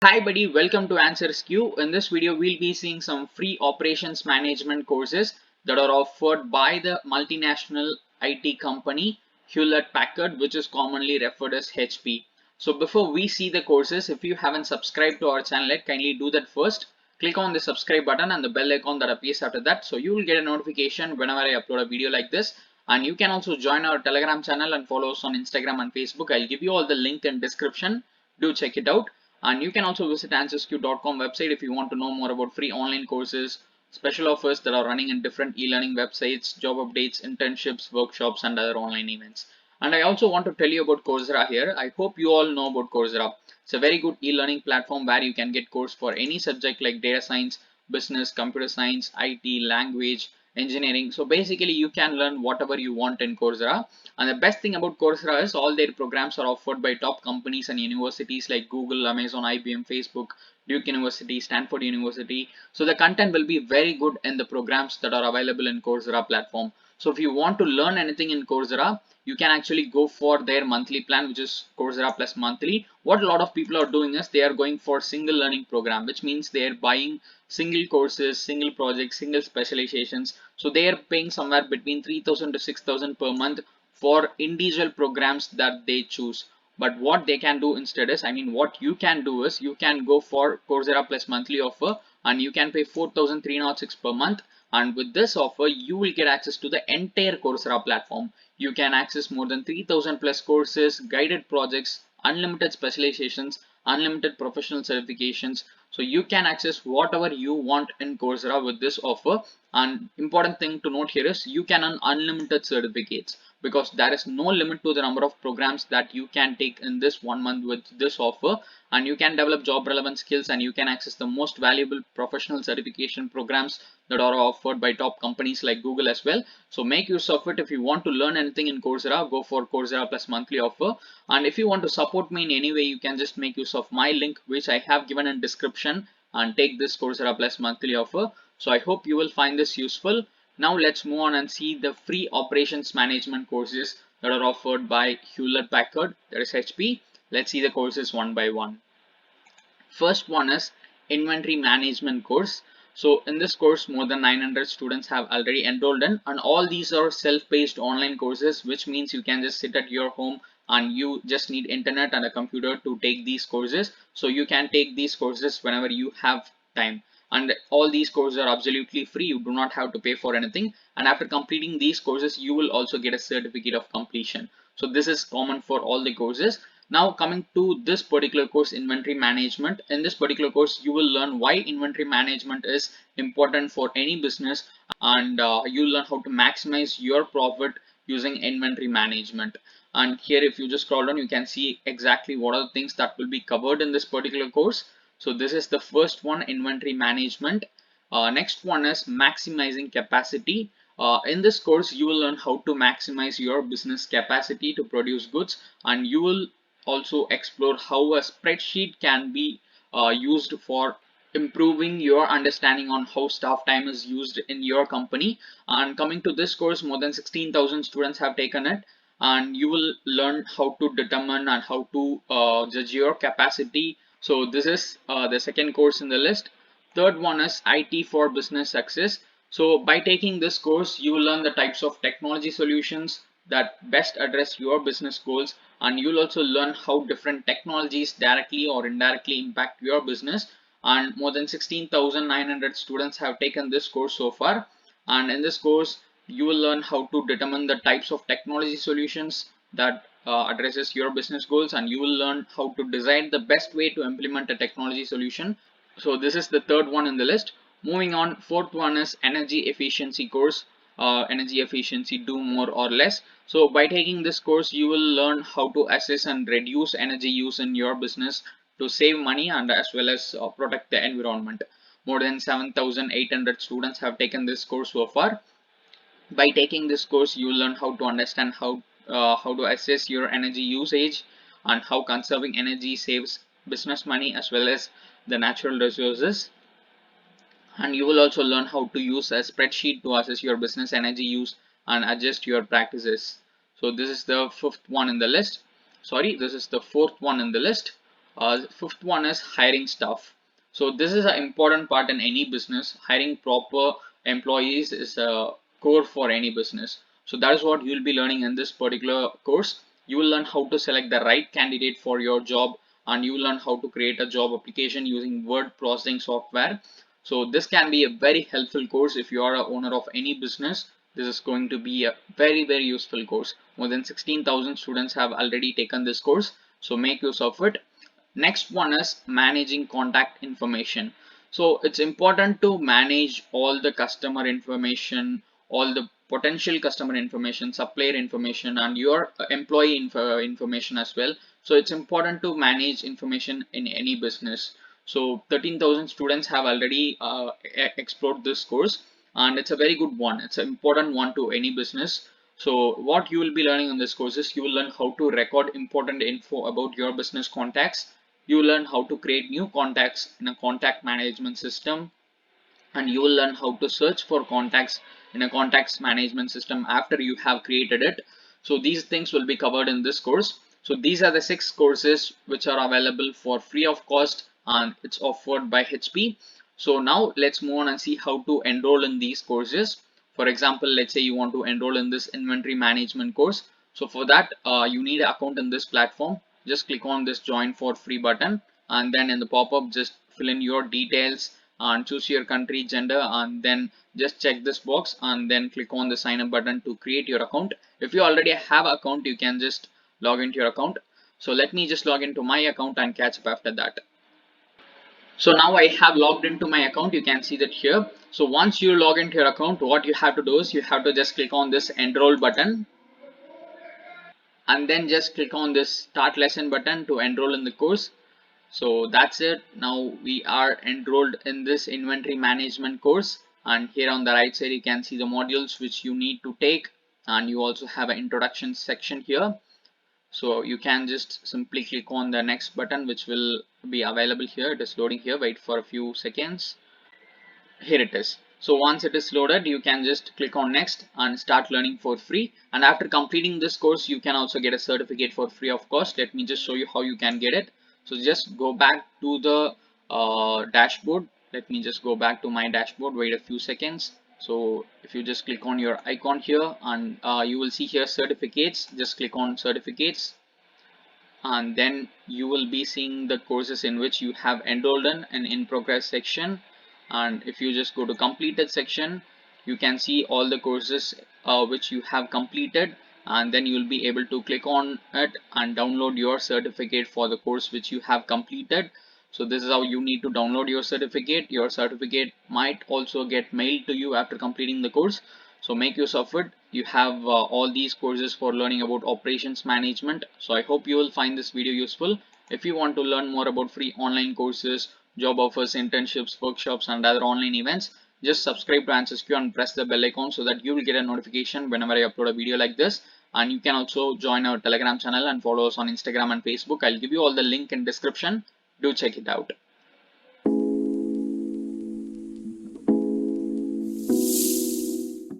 Hi buddy, welcome to Answers Q. In this video, we'll be seeing some free operations management courses that are offered by the multinational IT company Hewlett Packard, which is commonly referred as HP. So before we see the courses, if you haven't subscribed to our channel yet, kindly do that first. Click on the subscribe button and the bell icon that appears after that. So you will get a notification whenever I upload a video like this. And you can also join our Telegram channel and follow us on Instagram and Facebook. I'll give you all the link in description. Do check it out. And you can also visit answersq.com website if you want to know more about free online courses, special offers that are running in different e-learning websites, job updates, internships, workshops, and other online events. And I also want to tell you about Coursera here. I hope you all know about Coursera. It's a very good e-learning platform where you can get course for any subject like data science, business, computer science, IT, language, engineering. So basically you can learn whatever you want in Coursera. And the best thing about Coursera is all their programs are offered by top companies and universities like Google, Amazon, IBM, Facebook, Duke University, Stanford University. So the content will be very good in the programs that are available in Coursera platform. So if you want to learn anything in Coursera, you can actually go for their monthly plan, which is Coursera Plus Monthly. What a lot of people are doing is they are going for single learning program, which means they are buying single courses, single projects, single specializations. So they are paying somewhere between 3,000 to 6,000 per month for individual programs that they choose. But what they can do instead is, what you can do is you can go for Coursera Plus monthly offer and you can pay 4,306 per month. And with this offer, you will get access to the entire Coursera platform. You can access more than 3,000 plus courses, guided projects, unlimited specializations, unlimited professional certifications. So you can access whatever you want in Coursera with this offer. And important thing to note here is you can earn unlimited certificates because there is no limit to the number of programs that you can take in this 1 month with this offer, and you can develop job relevant skills and you can access the most valuable professional certification programs that are offered by top companies like Google as well. So make use of it. If you want to learn anything in Coursera, go for Coursera Plus monthly offer. And if you want to support me in any way, you can just make use of my link which I have given in description and take this Coursera Plus monthly offer. So I hope you will find this useful. Now let's move on and see the free operations management courses that are offered by Hewlett Packard, that is HP. Let's see the courses one by one. First one is inventory management course. So in this course, more than 900 students have already enrolled in, and all these are self-paced online courses, which means you can just sit at your home and you just need internet and a computer to take these courses. So you can take these courses whenever you have time. And all these courses are absolutely free. You do not have to pay for anything. And after completing these courses, you will also get a certificate of completion. So this is common for all the courses. Now coming to this particular course, inventory management. In this particular course, you will learn why inventory management is important for any business, and you learn how to maximize your profit using inventory management. And here, if you just scroll down, you can see exactly what are the things that will be covered in this particular course. So this is the first one, inventory management. Next one is maximizing capacity. In this course, you will learn how to maximize your business capacity to produce goods, and you will also explore how a spreadsheet can be used for improving your understanding on how staff time is used in your company. And coming to this course, more than 16,000 students have taken it, and you will learn how to determine and how to judge your capacity. So this is the second course in the list. Third one is IT for business success. So by taking this course, you will learn the types of technology solutions that best address your business goals, and you'll also learn how different technologies directly or indirectly impact your business. And more than 16,900 students have taken this course so far, and in this course you will learn how to determine the types of technology solutions that addresses your business goals, and you will learn how to design the best way to implement a technology solution. So this is the third one in the list. Moving on, fourth one is energy efficiency course. Energy efficiency, do more or less. So by taking this course, you will learn how to assess and reduce energy use in your business to save money and as well as protect the environment. More than 7,800 students have taken this course so far. By taking this course, you will learn how to understand how to assess your energy usage and how conserving energy saves business money as well as the natural resources. And you will also learn how to use a spreadsheet to assess your business energy use and adjust your practices. So this is the fifth one in the list. Sorry, this is the fourth one in the list. Fifth one is hiring staff. So this is an important part in any business. Hiring proper employees is a core for any business. So that is what you'll be learning in this particular course. You will learn how to select the right candidate for your job, and you will learn how to create a job application using word processing software. So this can be a very helpful course if you are a owner of any business. This is going to be a very useful course. More than 16,000 students have already taken this course. So make use of it. Next one is managing contact information. So it's important to manage all the customer information, all the potential customer information, supplier information, and your employee information as well. So it's important to manage information in any business. So 13,000 students have already explored this course, and it's a very good one. It's an important one to any business. So what you will be learning in this course is you will learn how to record important info about your business contacts. You learn how to create new contacts in a contact management system, and you will learn how to search for contacts in a contacts management system after you have created it. So these things will be covered in this course. So these are the 6 courses which are available for free of cost, and it's offered by HP. So now let's move on and see how to enroll in these courses. For example, let's say you want to enroll in this inventory management course. So for that, you need an account in this platform. Just click on this join for free button, and then in the pop-up just fill in your details and choose your country, gender, and then just check this box and then click on the sign up button to create your account. If you already have an account, you can just log into your account. So let me just log into my account and catch up after that. So now I have logged into my account. You can see that here. So once you log into your account, what you have to do is you have to just click on this enroll button, and then just click on this start lesson button to enroll in the course. So that's it. Now we are enrolled in this inventory management course, and here on the right side you can see the modules which you need to take, and you also have an introduction section here. So you can just simply click on the next button which will be available here. It is loading here. Wait for a few seconds. Here it is. So once it is loaded, you can just click on next and start learning for free. And after completing this course, you can also get a certificate for free of cost. Let me just show you how you can get it. So just go back to the dashboard. Let me just go back to my dashboard. Wait a few seconds. So if you just click on your icon here, and you will see here certificates. Just click on certificates, and then you will be seeing the courses in which you have enrolled in an in progress section. And if you just go to completed section, you can see all the courses which you have completed, and then you will be able to click on it and download your certificate for the course which you have completed. So this is how you need to download your certificate. Your certificate might also get mailed to you after completing the course. So make use of it. You have all these courses for learning about operations management. So I hope you will find this video useful. If you want to learn more about free online courses, job offers, internships, workshops, and other online events, just subscribe to AnswersQ and press the bell icon so that you will get a notification whenever I upload a video like this. And you can also join our Telegram channel and follow us on Instagram and Facebook. I'll give you all the link in description. Do check it out.